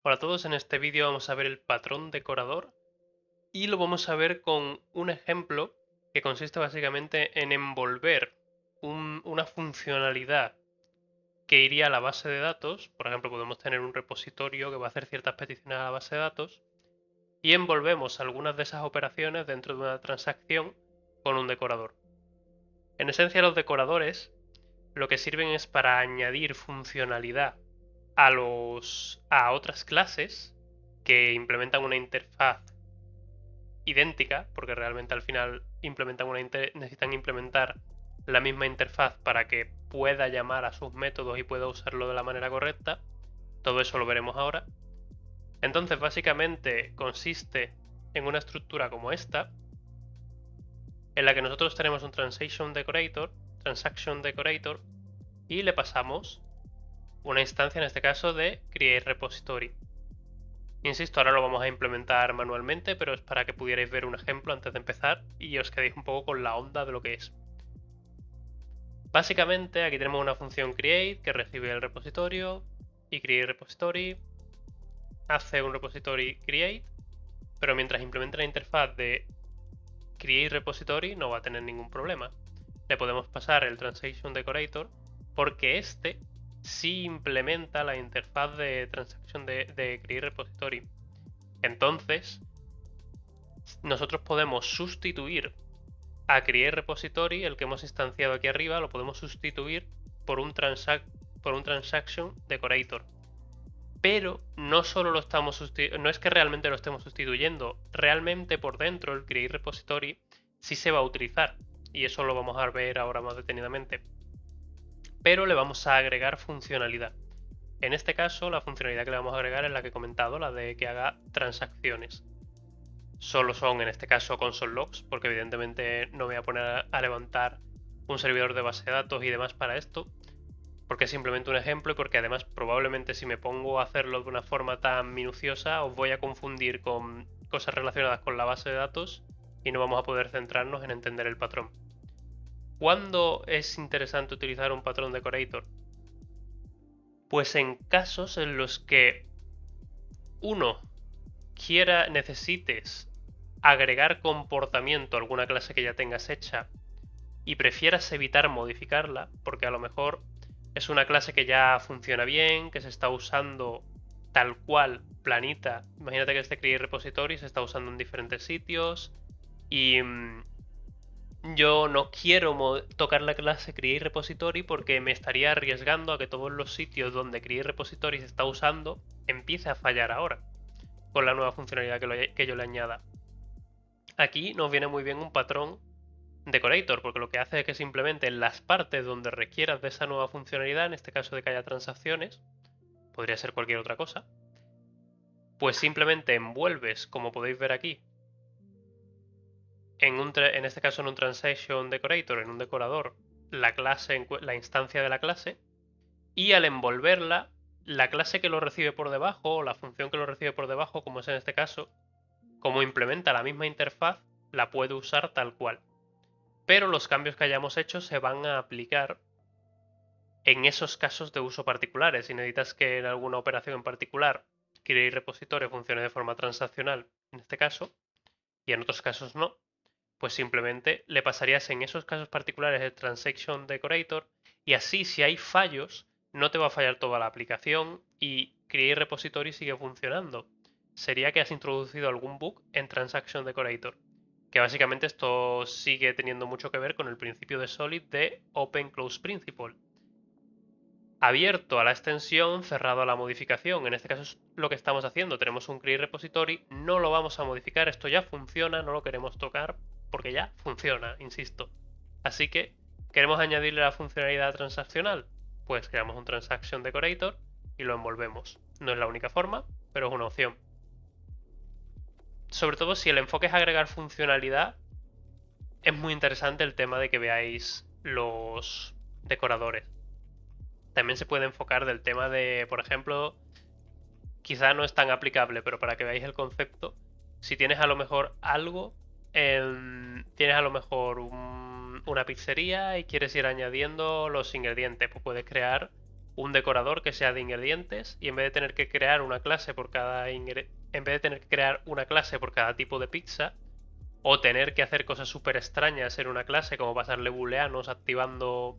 Hola a todos, en este vídeo vamos a ver el patrón decorador y lo vamos a ver con un ejemplo que consiste básicamente en envolver una funcionalidad que iría a la base de datos. Por ejemplo, podemos tener un repositorio que va a hacer ciertas peticiones a la base de datos y envolvemos algunas de esas operaciones dentro de una transacción con un decorador. En esencia, los decoradores lo que sirven es para añadir funcionalidad a otras clases que implementan una interfaz idéntica, porque realmente al final necesitan implementar la misma interfaz para que pueda llamar a sus métodos y pueda usarlo de la manera correcta. Todo eso lo veremos ahora. Entonces, básicamente consiste en una estructura como esta, en la que nosotros tenemos un transaction decorator, y le pasamos una instancia, en este caso, de create repository. Insisto, ahora lo vamos a implementar manualmente, pero es para que pudierais ver un ejemplo antes de empezar y os quedéis un poco con la onda de lo que es. Básicamente aquí tenemos una función create que recibe el repositorio y create repository hace un repository create, pero mientras implemente la interfaz de create repository no va a tener ningún problema. Le podemos pasar el transaction decorator porque este sí implementa la interfaz de transaction de create repository. Entonces, nosotros podemos sustituir a create repository, el que hemos instanciado aquí arriba, lo podemos sustituir por un transaction decorator. Pero no solo lo estamos no es que realmente lo estemos sustituyendo, realmente por dentro el create repository sí se va a utilizar, y eso lo vamos a ver ahora más detenidamente. Pero le vamos a agregar funcionalidad. En este caso, la funcionalidad que le vamos a agregar es la que he comentado, la de que haga transacciones. Solo son en este caso console logs, porque evidentemente no voy a poner a levantar un servidor de base de datos y demás para esto, porque es simplemente un ejemplo y porque además probablemente si me pongo a hacerlo de una forma tan minuciosa os voy a confundir con cosas relacionadas con la base de datos y no vamos a poder centrarnos en entender el patrón. ¿Cuándo es interesante utilizar un patrón decorator? Pues en casos en los que uno necesites agregar comportamiento a alguna clase que ya tengas hecha y prefieras evitar modificarla, porque a lo mejor es una clase que ya funciona bien, que se está usando tal cual, planita. Imagínate que este create repository se está usando en diferentes sitios y yo no quiero tocar la clase create repository porque me estaría arriesgando a que todos los sitios donde create repository se está usando empiece a fallar ahora con la nueva funcionalidad que yo le añada. Aquí nos viene muy bien un patrón decorator, porque lo que hace es que simplemente en las partes donde requieras de esa nueva funcionalidad, en este caso de que haya transacciones, podría ser cualquier otra cosa, pues simplemente envuelves, como podéis ver aquí, en este caso en un transaction decorator, en un decorador, la instancia de la clase, y al envolverla, la clase que lo recibe por debajo, o la función que lo recibe por debajo, como es en este caso, como implementa la misma interfaz, la puede usar tal cual. Pero los cambios que hayamos hecho se van a aplicar en esos casos de uso particulares. Si necesitas que en alguna operación en particular queréis repositorio funcione de forma transaccional, en este caso, y en otros casos no, pues simplemente le pasarías en esos casos particulares el transaction decorator y así si hay fallos no te va a fallar toda la aplicación y create repository sigue funcionando. Sería que has introducido algún bug en transaction decorator, que básicamente esto sigue teniendo mucho que ver con el principio de Solid de Open Close Principle. Abierto a la extensión, cerrado a la modificación. En este caso es lo que estamos haciendo. Tenemos un create repository, no lo vamos a modificar, esto ya funciona, no lo queremos tocar porque ya funciona, insisto. Así que, ¿queremos añadirle la funcionalidad transaccional? Pues creamos un transaction decorator y lo envolvemos. No es la única forma, pero es una opción. Sobre todo si el enfoque es agregar funcionalidad, es muy interesante el tema de que veáis los decoradores. También se puede enfocar del tema de, por ejemplo, quizá no es tan aplicable, pero para que veáis el concepto, si tienes a lo mejor algo, tienes a lo mejor una pizzería y quieres ir añadiendo los ingredientes, pues puedes crear un decorador que sea de ingredientes y en vez de tener que crear una clase por cada tipo de pizza o tener que hacer cosas súper extrañas en una clase como pasarle booleanos activando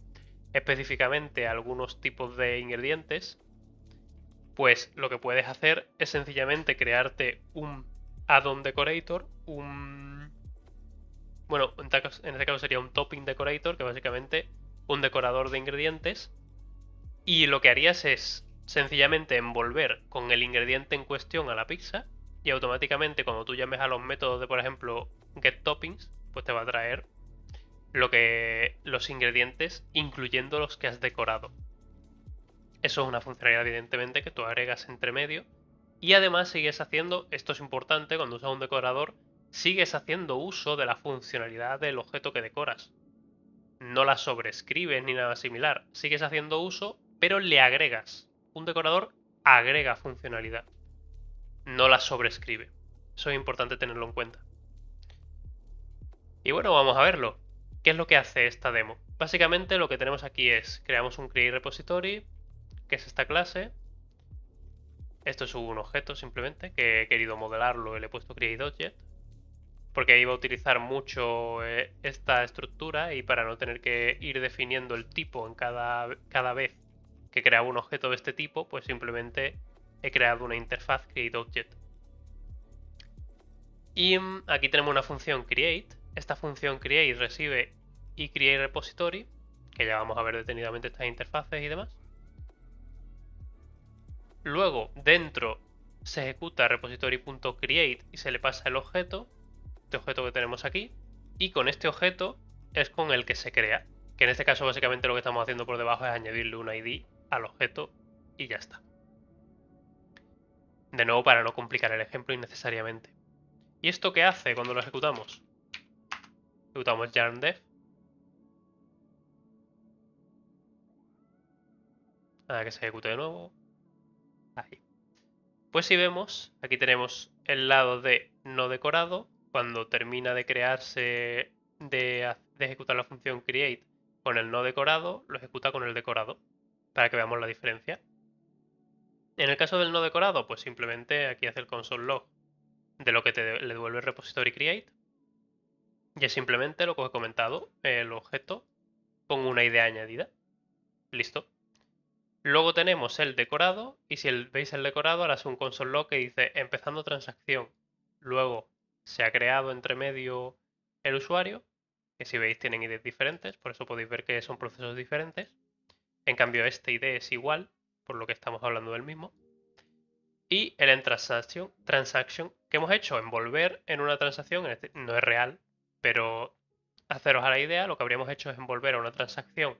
específicamente algunos tipos de ingredientes, pues lo que puedes hacer es sencillamente crearte un add-on decorator, bueno, en este caso sería un topping decorator, que básicamente un decorador de ingredientes, y lo que harías es sencillamente envolver con el ingrediente en cuestión a la pizza y automáticamente cuando tú llames a los métodos de, por ejemplo, getToppings, pues te va a traer los ingredientes incluyendo los que has decorado. Eso es una funcionalidad evidentemente que tú agregas entre medio y además sigues haciendo, esto es importante cuando usas un decorador, sigues haciendo uso de la funcionalidad del objeto que decoras. No la sobrescribes ni nada similar, sigues haciendo uso, pero le agregas. Un decorador agrega funcionalidad, no la sobrescribe. Eso es importante tenerlo en cuenta. Y bueno, vamos a verlo. ¿Qué es lo que hace esta demo? Básicamente lo que tenemos aquí es, creamos un create repository, que es esta clase. Esto es un objeto simplemente, que he querido modelarlo y le he puesto createObject, porque iba a utilizar mucho esta estructura y para no tener que ir definiendo el tipo en cada vez que creaba un objeto de este tipo, pues simplemente he creado una interfaz createObject. Y aquí tenemos una función create. Esta función create recibe y create repository, que ya vamos a ver detenidamente estas interfaces y demás. Luego dentro se ejecuta repository.create y se le pasa el objeto, este objeto que tenemos aquí, y con este objeto es con el que se crea, que en este caso básicamente lo que estamos haciendo por debajo es añadirle un ID al objeto y ya está. De nuevo para no complicar el ejemplo innecesariamente. ¿Y esto qué hace cuando lo ejecutamos? Ejecutamos yarn-dev. Nada, que se ejecute de nuevo. Ahí. Pues si vemos, aquí tenemos el lado de no decorado. Cuando termina de crearse, de ejecutar la función create con el no decorado, lo ejecuta con el decorado, para que veamos la diferencia. En el caso del no decorado, pues simplemente aquí hace el console log de lo que le devuelve el repository create. Y es simplemente lo que os he comentado, el objeto con una ID añadida. Listo. Luego tenemos el decorado y si veis el decorado ahora es un console log que dice empezando transacción. Luego se ha creado entre medio el usuario, que si veis tienen IDs diferentes, por eso podéis ver que son procesos diferentes. En cambio este ID es igual, por lo que estamos hablando del mismo. Y el transaction que hemos hecho, envolver en una transacción, no es real, pero haceros a la idea, lo que habríamos hecho es envolver a una transacción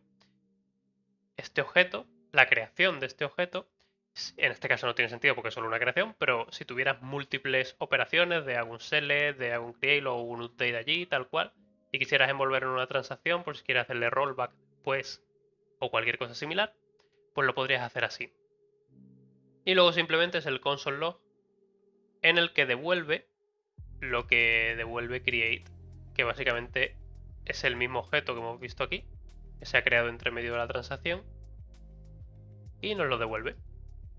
este objeto, la creación de este objeto. En este caso no tiene sentido porque es solo una creación, pero si tuvieras múltiples operaciones de algún select, de algún create o un update allí, tal cual, y quisieras envolver en una transacción por si quieres hacerle rollback pues o cualquier cosa similar, pues lo podrías hacer así. Y luego simplemente es el console log en el que devuelve lo que devuelve create, que básicamente es el mismo objeto que hemos visto aquí, que se ha creado entre medio de la transacción, y nos lo devuelve.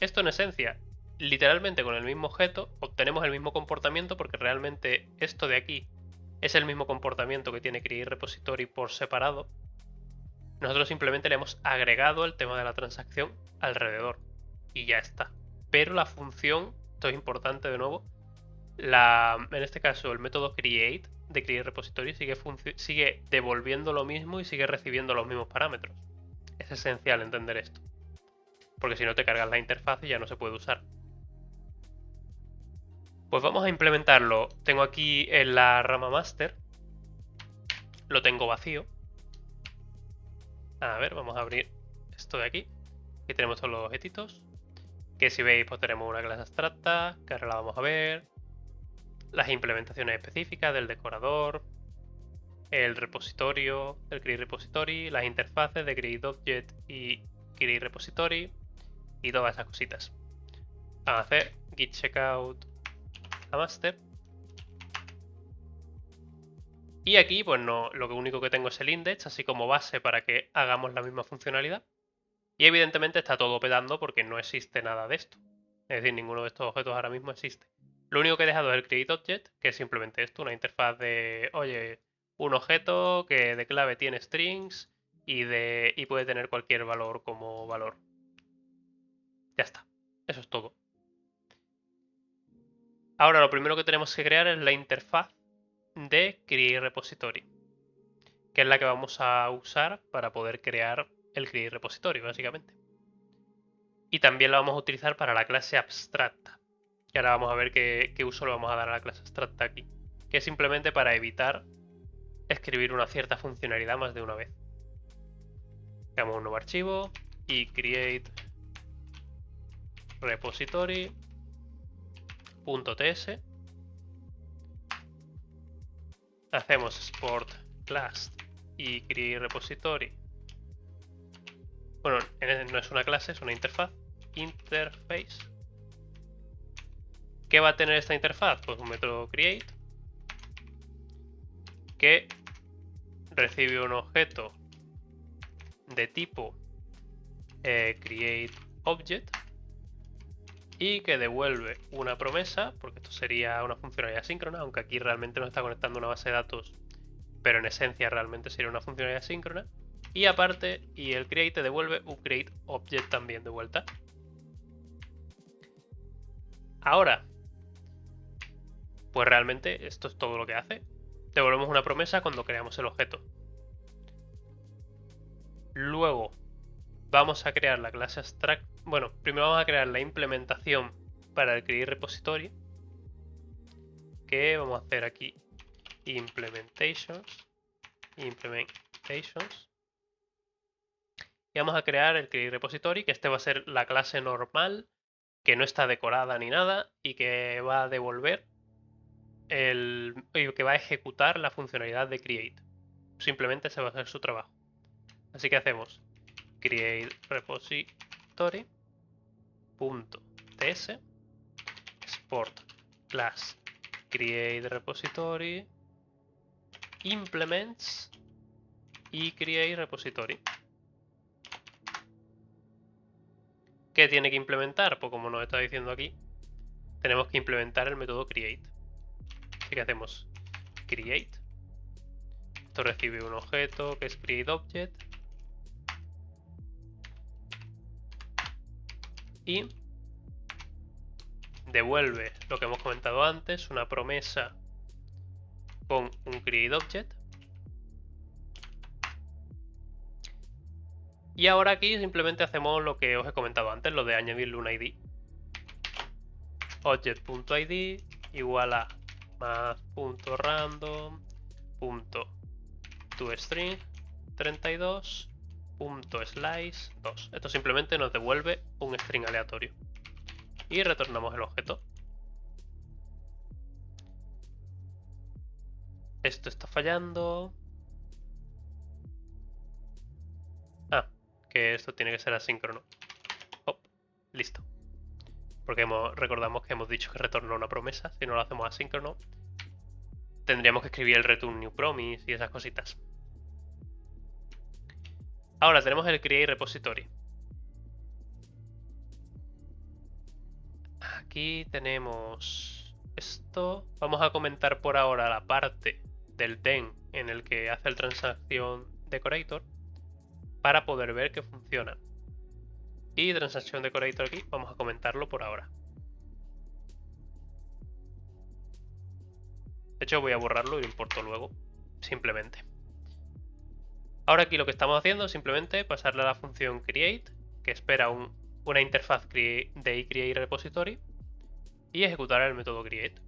Esto en esencia, literalmente con el mismo objeto, obtenemos el mismo comportamiento porque realmente esto de aquí es el mismo comportamiento que tiene create repository por separado. Nosotros simplemente le hemos agregado el tema de la transacción alrededor y ya está. Pero la función, esto es importante de nuevo, en este caso el método create de create repository sigue devolviendo lo mismo y sigue recibiendo los mismos parámetros. Es esencial entender esto, porque si no te cargas la interfaz y ya no se puede usar. Pues vamos a implementarlo. Tengo aquí en la rama master, lo tengo vacío. A ver, vamos a abrir esto de aquí. Aquí tenemos todos los objetitos, que si veis pues tenemos una clase abstracta, que ahora la vamos a ver, las implementaciones específicas del decorador, el repositorio, el create repository, las interfaces de createObject y create repository y todas esas cositas. Vamos a hacer git checkout a master. Y aquí pues no, lo único que tengo es el index, así como base para que hagamos la misma funcionalidad. Y evidentemente está todo petando porque no existe nada de esto. Es decir, ninguno de estos objetos ahora mismo existe. Lo único que he dejado es el createObject, que es simplemente esto, una interfaz de, oye, un objeto que de clave tiene strings y puede tener cualquier valor como valor. Ya está. Eso es todo. Ahora lo primero que tenemos que crear es la interfaz de createRepository, que es la que vamos a usar para poder crear el createRepository, básicamente. Y también la vamos a utilizar para la clase abstracta. Y ahora vamos a ver qué uso le vamos a dar a la clase abstracta aquí. Que es simplemente para evitar escribir una cierta funcionalidad más de una vez. Creamos un nuevo archivo y create repository.ts. Hacemos export class y create repository. Bueno, no es una clase, es una interfaz. Interface. ¿Qué va a tener esta interfaz? Pues un método create que recibe un objeto de tipo createObject y que devuelve una promesa, porque esto sería una funcionalidad síncrona, aunque aquí realmente no está conectando una base de datos, pero en esencia realmente sería una funcionalidad síncrona. Y aparte, y el create te devuelve un createObject también de vuelta. Ahora, pues realmente esto es todo lo que hace. Devolvemos una promesa cuando creamos el objeto. Luego vamos a crear la clase abstract. Bueno, primero vamos a crear la implementación para el createRepository, que vamos a hacer aquí implementations. Y vamos a crear el createRepository, que este va a ser la clase normal, que no está decorada ni nada y que va a devolver que va a ejecutar la funcionalidad de create. Simplemente se va a hacer su trabajo. Así que hacemos createRepository.ts export class createRepository implements y createRepository. ¿Qué tiene que implementar? Pues como nos está diciendo aquí, tenemos que implementar el método create. Así que hacemos create. Esto recibe un objeto que es createObject. Y devuelve lo que hemos comentado antes, una promesa con un createObject. Y ahora aquí simplemente hacemos lo que os he comentado antes, lo de añadirle un ID. Object.id igual a math.random.toString 32.slice 2. Esto simplemente nos devuelve un string aleatorio. Y retornamos el objeto. Esto está fallando. Ah, que esto tiene que ser asíncrono. Oh, listo. Porque recordamos que hemos dicho que retorna una promesa. Si no lo hacemos asíncrono, tendríamos que escribir el return new promise y esas cositas. Ahora tenemos el create repository. Aquí tenemos esto. Vamos a comentar por ahora la parte del den en el que hace el transaction decorator para poder ver que funciona. Y transaction decorator aquí, vamos a comentarlo por ahora. De hecho voy a borrarlo y lo importo luego, simplemente. Ahora aquí lo que estamos haciendo es simplemente pasarle a la función create, que espera una interfaz de createRepository, y ejecutar el método create.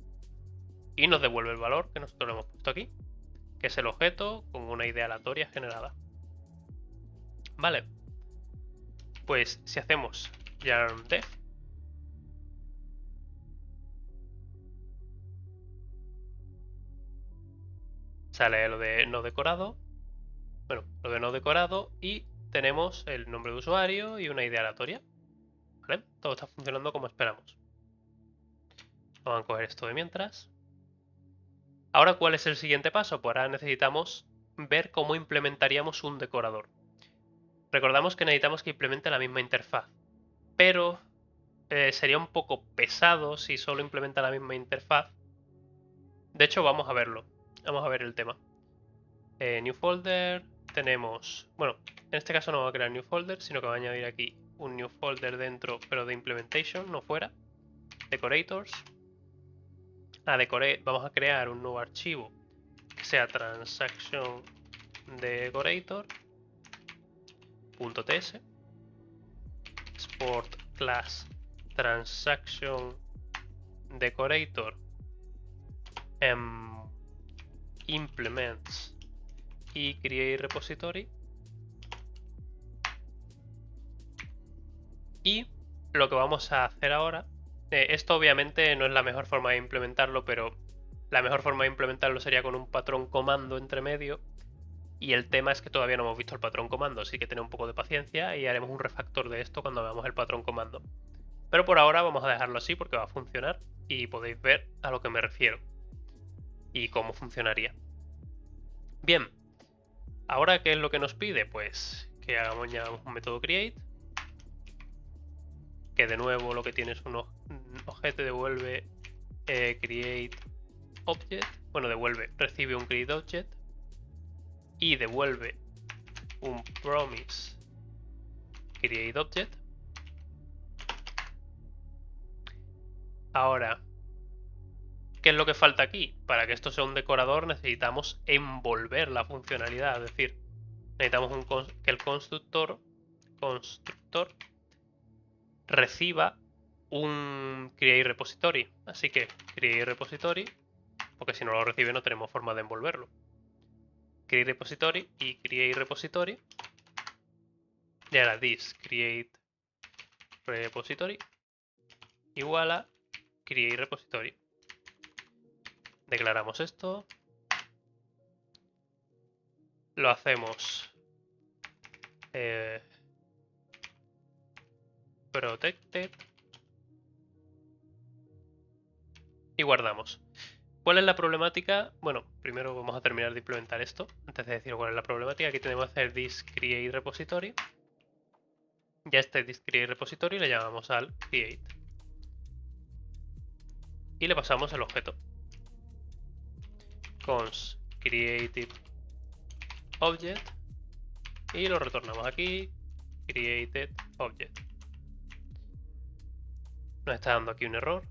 Y nos devuelve el valor que nosotros le hemos puesto aquí, que es el objeto con una ID aleatoria generada. Vale. Pues si hacemos yarn def, sale lo de no decorado. Bueno, lo de no decorado y tenemos el nombre de usuario y una ID aleatoria. ¿Vale? Todo está funcionando como esperamos. Vamos a coger esto de mientras. Ahora, ¿cuál es el siguiente paso? Pues ahora necesitamos ver cómo implementaríamos un decorador. Recordamos que necesitamos que implemente la misma interfaz, pero sería un poco pesado si solo implementa la misma interfaz. De hecho, vamos a verlo. Vamos a ver el tema. New folder, tenemos... Bueno, en este caso no va a crear new folder, sino que va a añadir aquí un new folder dentro, pero de implementation, no fuera. Decorators. Vamos a crear un nuevo archivo que sea transaction decorator.ts export class transaction decorator implements y create repository. Y lo que vamos a hacer ahora, esto obviamente no es la mejor forma de implementarlo, pero la mejor forma de implementarlo sería con un patrón comando entre medio. Y el tema es que todavía no hemos visto el patrón comando, así que tened un poco de paciencia y haremos un refactor de esto cuando veamos el patrón comando. Pero por ahora vamos a dejarlo así porque va a funcionar y podéis ver a lo que me refiero y cómo funcionaría. Bien, ahora ¿qué es lo que nos pide? Pues que hagamos ya un método create, que de nuevo lo que tiene es un objeto, devuelve create object, bueno, recibe un create object y devuelve un promise create object. Ahora, ¿qué es lo que falta aquí? Para que esto sea un decorador necesitamos envolver la funcionalidad, es decir, necesitamos que el constructor reciba un create repository. Así que create repository, porque si no lo recibe no tenemos forma de envolverlo. Create repository y create repository. Y ahora this create repository igual a create repository. Declaramos esto. Lo hacemos protected y guardamos. ¿Cuál es la problemática? Bueno, primero vamos a terminar de implementar esto. Antes de decir cuál es la problemática, aquí tenemos que hacer this create repository. Ya este this create repository le llamamos al create. Y le pasamos el objeto. Const created object. Y lo retornamos aquí. Created object. Nos está dando aquí un error.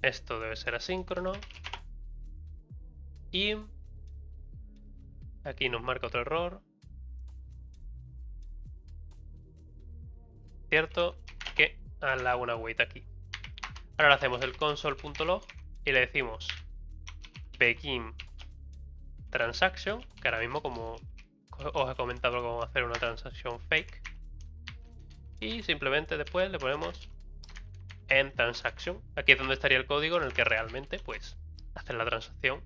Esto debe ser asíncrono. Y aquí nos marca otro error. Cierto que hago una wait aquí. Ahora le hacemos el console.log y le decimos begin transaction, que ahora mismo como os he comentado cómo hacer una transacción fake. Y simplemente después le ponemos end transaction. Aquí es donde estaría el código en el que realmente pues haces la transacción,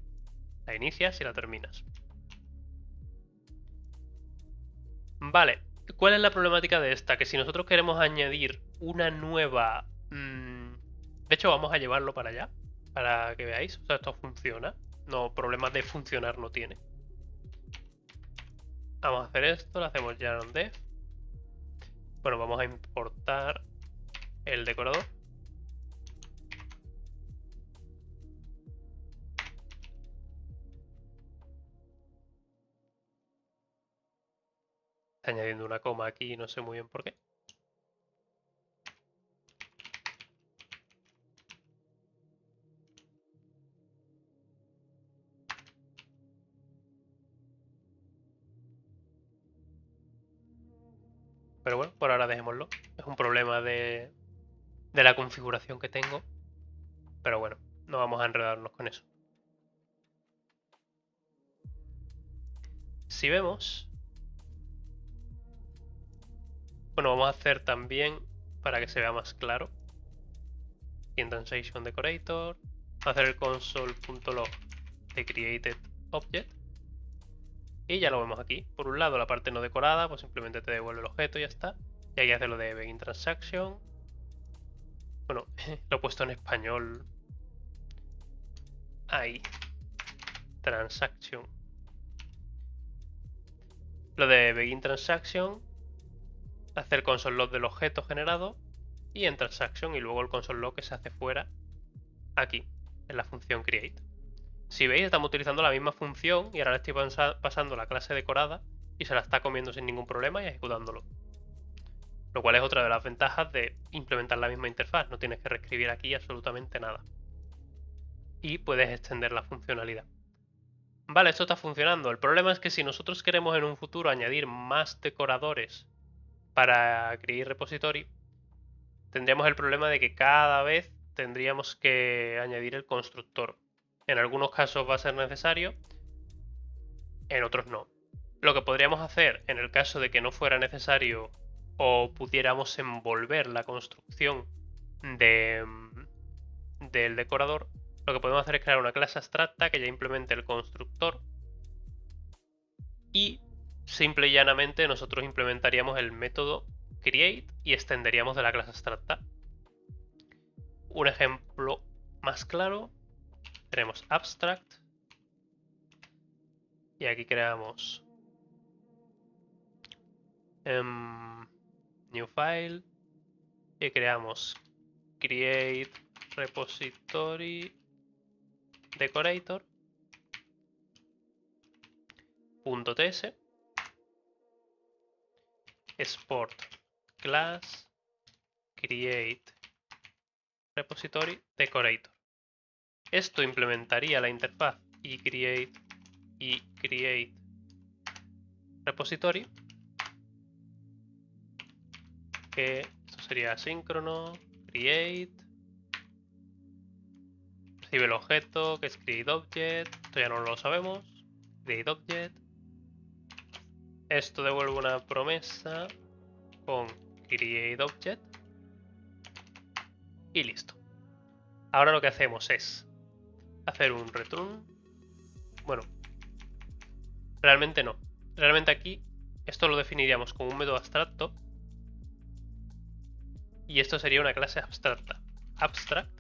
la inicias y la terminas. Vale, ¿cuál es la problemática de esta? Que si nosotros queremos añadir una nueva... De hecho vamos a llevarlo para allá, para que veáis. O sea, esto funciona. No, problemas de funcionar no tiene. Vamos a hacer esto, lo hacemos ya en dev. Bueno, vamos a importar el decorador. Está añadiendo una coma aquí, no sé muy bien por qué. Pero bueno, por ahora dejémoslo. Es un problema de la configuración que tengo. Pero bueno, no vamos a enredarnos con eso. Si vemos... Bueno, vamos a hacer también, para que se vea más claro, aquí en Transaction Decorator, hacer el console.log de created object. Y ya lo vemos aquí. Por un lado, la parte no decorada, pues simplemente te devuelve el objeto y ya está. Y aquí hace lo de begin transaction. Bueno, lo he puesto en español. Ahí. transaction. Lo de begin transaction, hacer console log del objeto generado y en transaction y luego el console log que se hace fuera aquí, en la función create. Si veis, estamos utilizando la misma función y ahora le estoy pasando la clase decorada y se la está comiendo sin ningún problema y ejecutándolo. Lo cual es otra de las ventajas de implementar la misma interfaz. No tienes que reescribir aquí absolutamente nada. Y puedes extender la funcionalidad. Vale, esto está funcionando. El problema es que si nosotros queremos en un futuro añadir más decoradores para create repository, tendríamos el problema de que cada vez tendríamos que añadir el constructor. En algunos casos va a ser necesario, en otros no. Lo que podríamos hacer en el caso de que no fuera necesario o pudiéramos envolver la construcción del decorador, lo que podemos hacer es crear una clase abstracta que ya implemente el constructor y simple y llanamente nosotros implementaríamos el método create y extenderíamos de la clase abstracta. Un ejemplo más claro, tenemos abstract y aquí creamos new file y creamos create repository decorator .ts export class create repository decorator. Esto implementaría la interfaz y create repository, que esto sería asíncrono create, recibe el objeto que es createObject, esto ya no lo sabemos, createObject, esto devuelve una promesa con createObject y listo. Ahora lo que hacemos es hacer un return. Bueno, realmente no. Realmente aquí esto lo definiríamos como un método abstracto y esto sería una clase abstracta. Abstract.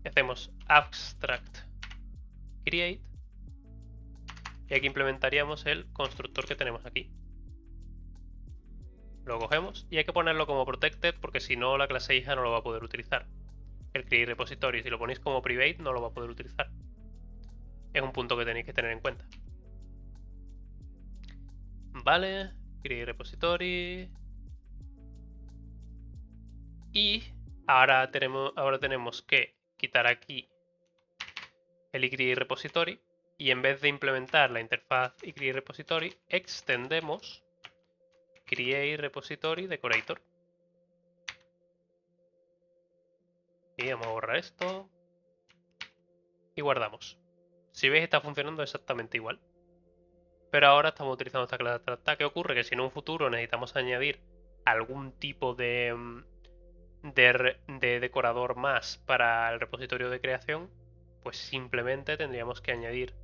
Hacemos abstract create y aquí implementaríamos el constructor que tenemos aquí. Lo cogemos y hay que ponerlo como protected porque si no la clase hija no lo va a poder utilizar. El create repository, si lo ponéis como private, no lo va a poder utilizar. Es un punto que tenéis que tener en cuenta. Vale, create repository. Y ahora tenemos que quitar aquí el create repository y en vez de implementar la interfaz create repository, extendemos create repository decorator. Y vamos a borrar esto y guardamos. Si veis, está funcionando exactamente igual. Pero ahora estamos utilizando esta clase abstracta. ¿Qué ocurre? Que si en un futuro necesitamos añadir algún tipo de decorador más para el repositorio de creación, pues simplemente tendríamos que añadir,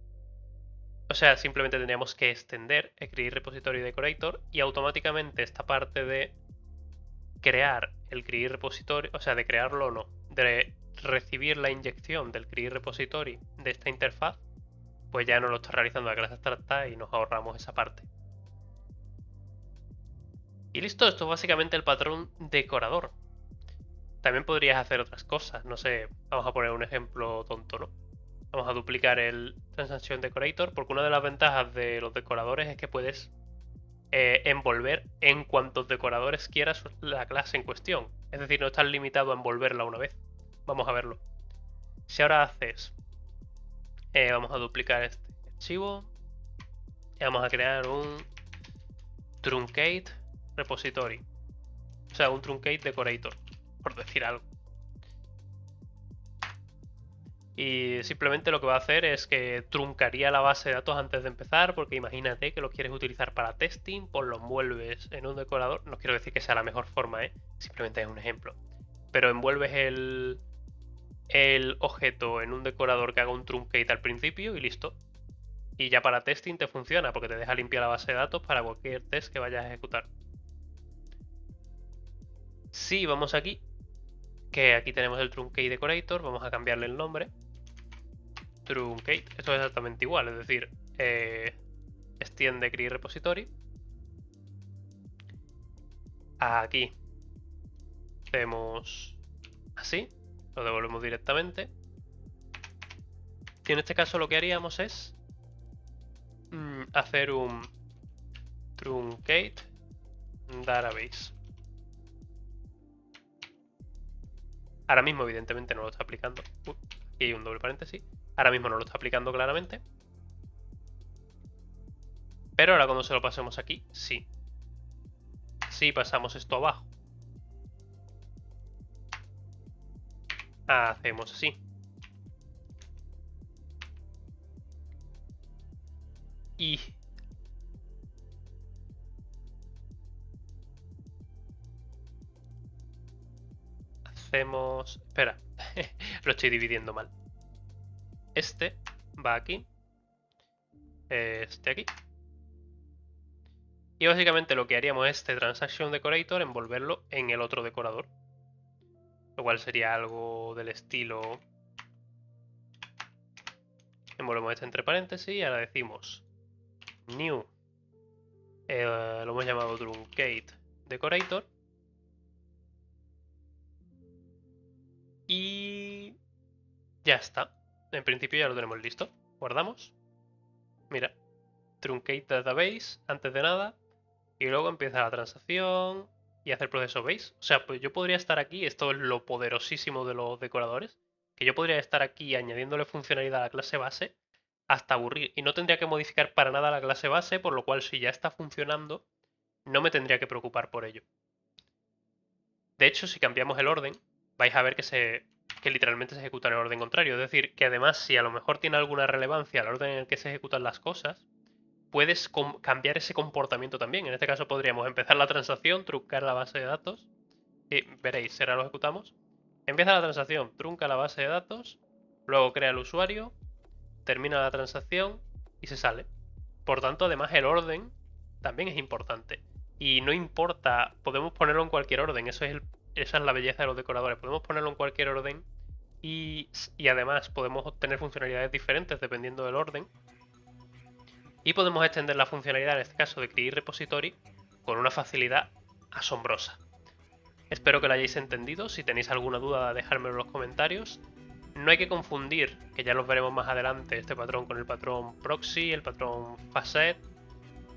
o sea, simplemente tendríamos que extender el create repository decorator y automáticamente esta parte de crear el create repository, o sea, de crearlo o no, de recibir la inyección del create repository de esta interfaz, pues ya no lo está realizando la clase abstracta y nos ahorramos esa parte. Y listo, esto es básicamente el patrón decorador. También podrías hacer otras cosas, no sé, vamos a poner un ejemplo tonto, ¿no? Vamos a duplicar el Transaction Decorator porque una de las ventajas de los decoradores es que puedes envolver en cuantos decoradores quieras la clase en cuestión. Es decir, no estás limitado a envolverla una vez. Vamos a verlo. Si ahora haces, vamos a duplicar este archivo y vamos a crear un truncate repository, o sea, un truncate decorator, por decir algo. Y simplemente lo que va a hacer es que truncaría la base de datos antes de empezar, porque imagínate que lo quieres utilizar para testing, pues lo envuelves en un decorador. No quiero decir que sea la mejor forma, simplemente es un ejemplo. Pero envuelves el objeto en un decorador que haga un truncate al principio y listo. Y ya para testing te funciona, porque te deja limpiar la base de datos para cualquier test que vayas a ejecutar. Si vamos aquí, que aquí tenemos el truncate decorator, vamos a cambiarle el nombre. truncate. Esto es exactamente igual, es decir, extiende create repository. Aquí hacemos así, lo devolvemos directamente. Y en este caso lo que haríamos es hacer un truncate database. Ahora mismo evidentemente no lo está aplicando. Aquí hay un doble paréntesis. Ahora mismo no lo está aplicando claramente. Pero ahora cuando se lo pasemos aquí, sí. Sí pasamos esto abajo. Hacemos así. Y hacemos... Espera, lo estoy dividiendo mal. Este va aquí. Este aquí. Y básicamente lo que haríamos es este transaction decorator envolverlo en el otro decorador. Lo cual sería algo del estilo... Envolvemos este entre paréntesis y ahora decimos new. Lo hemos llamado truncate decorator. Y ya está. En principio ya lo tenemos listo. Guardamos. Mira. Truncate database antes de nada. Y luego empieza la transacción y hace el proceso, ¿veis? O sea, pues yo podría estar aquí, esto es lo poderosísimo de los decoradores, que yo podría estar aquí añadiéndole funcionalidad a la clase base hasta aburrir. Y no tendría que modificar para nada la clase base, por lo cual si ya está funcionando, no me tendría que preocupar por ello. De hecho, si cambiamos el orden, vais a ver que literalmente se ejecuta en el orden contrario. Es decir, que además si a lo mejor tiene alguna relevancia el orden en el que se ejecutan las cosas, puedes cambiar ese comportamiento también. En este caso podríamos empezar la transacción, truncar la base de datos. Y veréis, ahora lo ejecutamos. Empieza la transacción, trunca la base de datos, luego crea el usuario, termina la transacción y se sale. Por tanto, además el orden también es importante. Y no importa, podemos ponerlo en cualquier orden. Esa es la belleza de los decoradores. Podemos ponerlo en cualquier orden y además podemos obtener funcionalidades diferentes dependiendo del orden. Y podemos extender la funcionalidad, en este caso de create repository, con una facilidad asombrosa. Espero que lo hayáis entendido. Si tenéis alguna duda, dejármelo en los comentarios. No hay que confundir, que ya los veremos más adelante, este patrón con el patrón proxy, el patrón facet.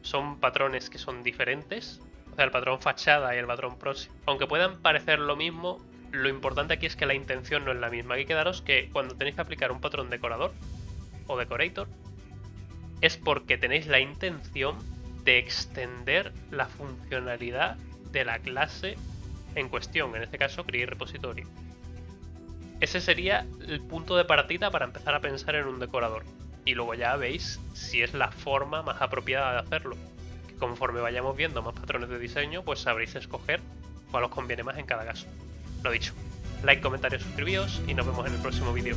Son patrones que son diferentes. O sea, el patrón fachada y el patrón proxy. Aunque puedan parecer lo mismo, lo importante aquí es que la intención no es la misma. Hay que quedaros que cuando tenéis que aplicar un patrón decorador o decorator, es porque tenéis la intención de extender la funcionalidad de la clase en cuestión, en este caso create repository. Ese sería el punto de partida para empezar a pensar en un decorador. Y luego ya veis si es la forma más apropiada de hacerlo. Que conforme vayamos viendo más patrones de diseño, pues sabréis escoger cuál os conviene más en cada caso. Lo dicho, like, comentario, suscribíos y nos vemos en el próximo vídeo.